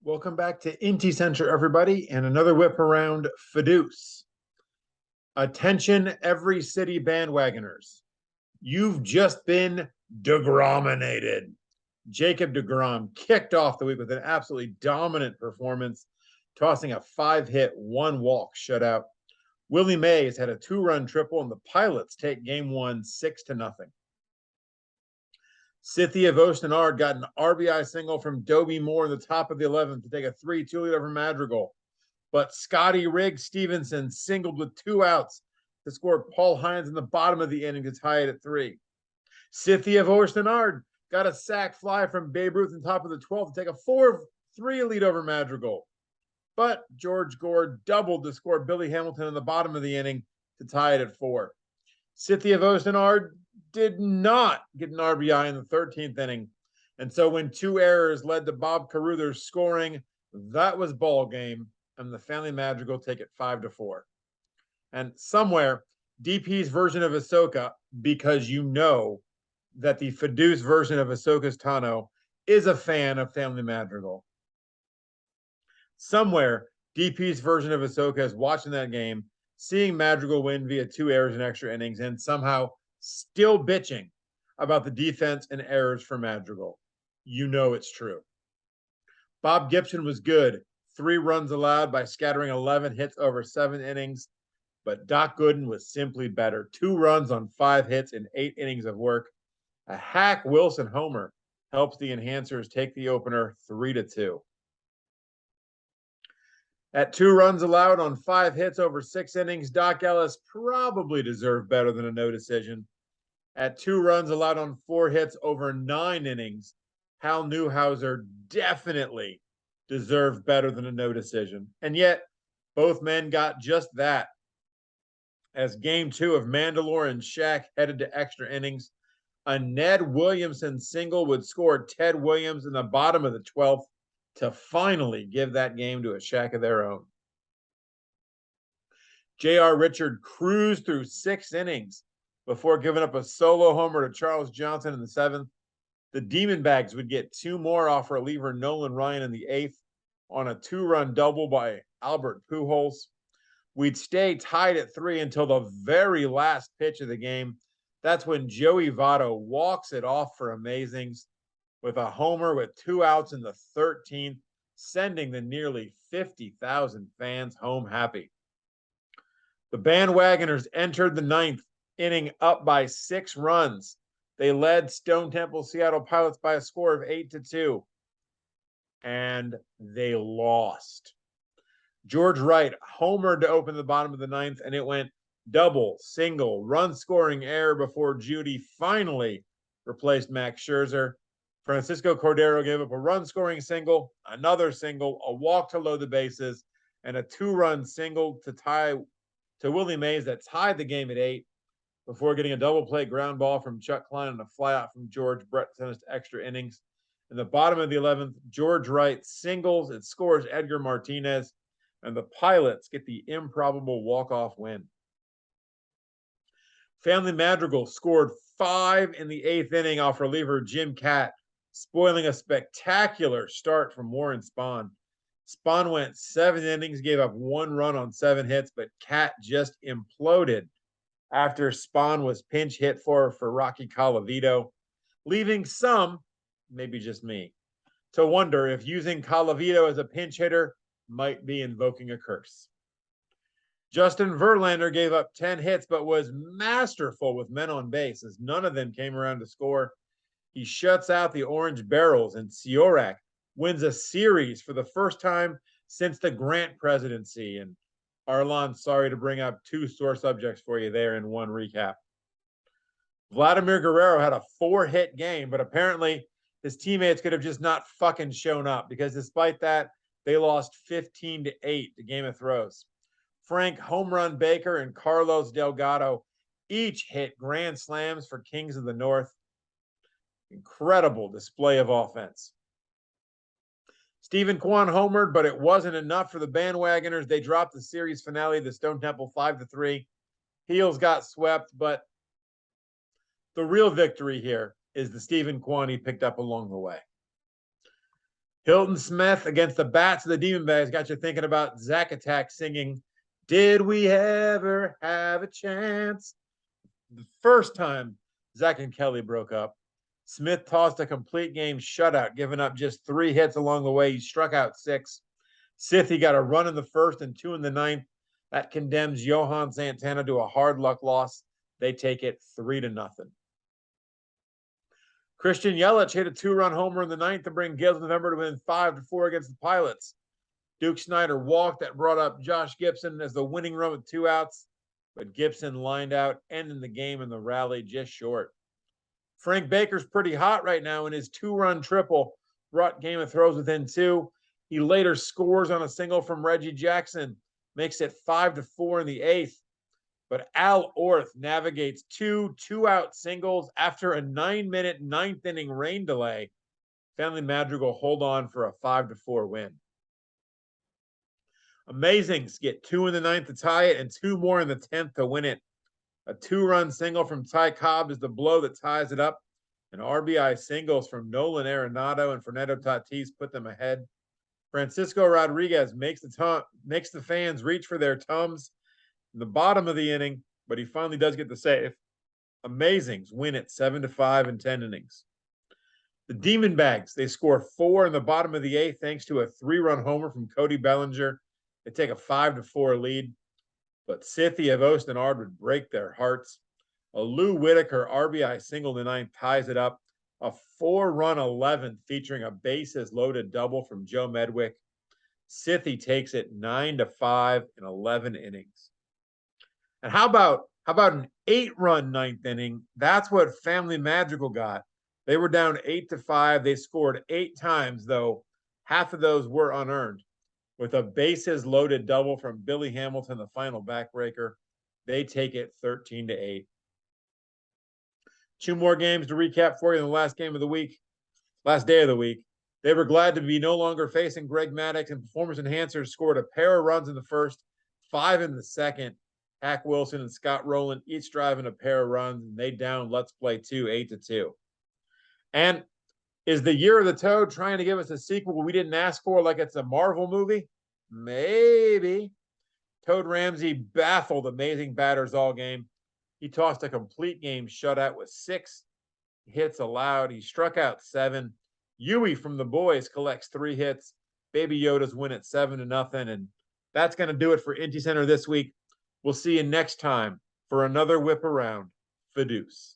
Welcome back to IntyCenter, everybody, and another whip around Fidus. Attention, every city bandwagoners. You've just been DeGrominated. Jacob DeGrom kicked off the week with an absolutely dominant performance, tossing a 5-hit, 1-walk shutout. Willie Mays had a 2-run triple, and the Pilots take game 1 6-0. Cynthia Vostenard got an RBI single from Dobie Moore in the top of the 11th to take a 3-2 lead over Madrigal. But Scotty Riggs Stevenson singled with 2 outs to score Paul Hines in the bottom of the inning to tie it at 3. Cynthia Vostenard got a sac fly from Babe Ruth in top of the 12th to take a 4-3 lead over Madrigal. But George Gore doubled to score Billy Hamilton in the bottom of the inning to tie it at 4. Cynthia Vostenard did not get an RBI in the 13th inning. And so when 2 errors led to Bob Carruthers scoring, that was ball game, and the Family Madrigal take it 5-4. And somewhere, DP's version of Ahsoka, because you know that the Fidus version of Ahsoka's Tano is a fan of Family Madrigal. Somewhere, DP's version of Ahsoka is watching that game, seeing Madrigal win via 2 errors in extra innings, and somehow still bitching about the defense and errors for Madrigal. You know it's true. Bob Gibson was good. 3 runs allowed by scattering 11 hits over 7 innings. But Doc Gooden was simply better. 2 runs on 5 hits in 8 innings of work. A Hack Wilson homer helps the Enhancers take the opener 3-2. At 2 runs allowed on 5 hits over 6 innings, Doc Ellis probably deserved better than a no decision. At 2 runs allowed on 4 hits over 9 innings, Hal Newhouser definitely deserved better than a no decision. And yet, both men got just that. As Game 2 of Mandalore and Shaq headed to extra innings, a Ned Williamson single would score Ted Williams in the bottom of the 12th to finally give that game to a Shaq of their own. J.R. Richard cruised through 6 innings before giving up a solo homer to Charles Johnson in the 7th. The Demon Bags would get 2 more off reliever Nolan Ryan in the 8th on a 2-run double by Albert Pujols. We'd stay tied at 3 until the very last pitch of the game. That's when Joey Votto walks it off for amazings with a homer with 2 outs in the 13th, sending the nearly 50,000 fans home happy. The bandwagoners entered the 9th inning up by 6 runs. They led Stone Temple Seattle Pilots by a score of 8-2, and they lost. George Wright homered to open the bottom of the 9th, and it went double, single, run-scoring error before Judy finally replaced Max Scherzer. Francisco Cordero gave up a run-scoring single, another single, a walk to load the bases, and a 2-run single to Willie Mays that tied the game at 8 before getting a double play ground ball from Chuck Klein and a flyout from George Brett sent us to extra innings. In the bottom of the 11th, George Wright singles. It scores Edgar Martinez, and the Pilots get the improbable walk-off win. Family Madrigal scored 5 in the 8th inning off reliever Jim Catt, spoiling a spectacular start from Warren Spahn. Spahn went 7 innings, gave up 1 run on 7 hits, but Catt just imploded after Spahn was pinch hit for Rocky Colavito, leaving some, maybe just me, to wonder if using Colavito as a pinch hitter might be invoking a curse. Justin Verlander gave up 10 hits, but was masterful with men on base as none of them came around to score. He shuts out the Orange Barrels, and Ciorak wins a series for the first time since the Grant Presidency. And Arlon, sorry to bring up 2 sore subjects for you there in one recap. Vladimir Guerrero had a 4-hit game, but apparently his teammates could have just not fucking shown up, because despite that, they lost 15-8 to Game of Throws. Frank Home Run Baker and Carlos Delgado each hit grand slams for Kings of the North. Incredible display of offense. Stephen Kwan homered, but it wasn't enough for the bandwagoners. They dropped the series finale to Stone Temple 5-3. Heels got swept, but the real victory here is the Stephen Kwan he picked up along the way. Hilton Smith against the Bats of the Demonbags got you thinking about Zack Attack singing, "Did we ever have a chance?" The first time Zach and Kelly broke up, Smith tossed a complete game shutout, giving up just 3 hits along the way. He struck out 6. Sithy got a run in the first and 2 in the ninth. That condemns Johan Santana to a hard luck loss. They take it 3-0. Christian Yelich hit a 2-run homer in the ninth to bring Gales November to win 5-4 against the Pilots. Duke Snyder walked that brought up Josh Gibson as the winning run with 2 outs, but Gibson lined out, ending the game in the rally just short. Frank Baker's pretty hot right now, in his 2-run triple brought Game of Thrones within 2. He later scores on a single from Reggie Jackson, makes it 5-4 in the 8th. But Al Orth navigates 2 2-out singles after a 9-minute 9th-inning rain delay. Family Madrigal hold on for a 5-4 win. Amazings get 2 in the 9th to tie it and 2 more in the 10th to win it. A 2-run single from Ty Cobb is the blow that ties it up. And RBI singles from Nolan Arenado and Fernando Tatis put them ahead. Francisco Rodriguez makes the fans reach for their Tums in the bottom of the inning, but he finally does get the save. Amazings win it 7-5 in 10 innings. The Demonbags, they score 4 in the bottom of the 8th thanks to a 3-run homer from Cody Bellinger. They take a 5-4 lead, but Sithy of Ostenard would break their hearts. A Lou Whitaker RBI single in the 9th ties it up. A 4-run 11th featuring a bases loaded double from Joe Medwick. Sithy takes it 9-5 in 11 innings. And how about an 8-run 9th inning? That's what Family Madrigal got. They were down 8-5. They scored 8 times, though half of those were unearned. With a bases loaded double from Billy Hamilton, the final backbreaker, they take it 13-8. 2 more games to recap for you in the last day of the week. They were glad to be no longer facing Greg Maddux, and performance enhancers scored a pair of runs in the first, 5 in the second. Hack Wilson and Scott Rowland each driving a pair of runs, and they down Let's Play 2 8-2. And is the Year of the Toad trying to give us a sequel we didn't ask for, like it's a Marvel movie? Maybe. Toad Ramsey baffled amazing batters all game. He tossed a complete game shutout with 6 hits allowed. He struck out 7. Yui from the boys collects 3 hits. Baby Yoda's win at 7-0. And that's going to do it for IntyCenter this week. We'll see you next time for another whip around. Fidus.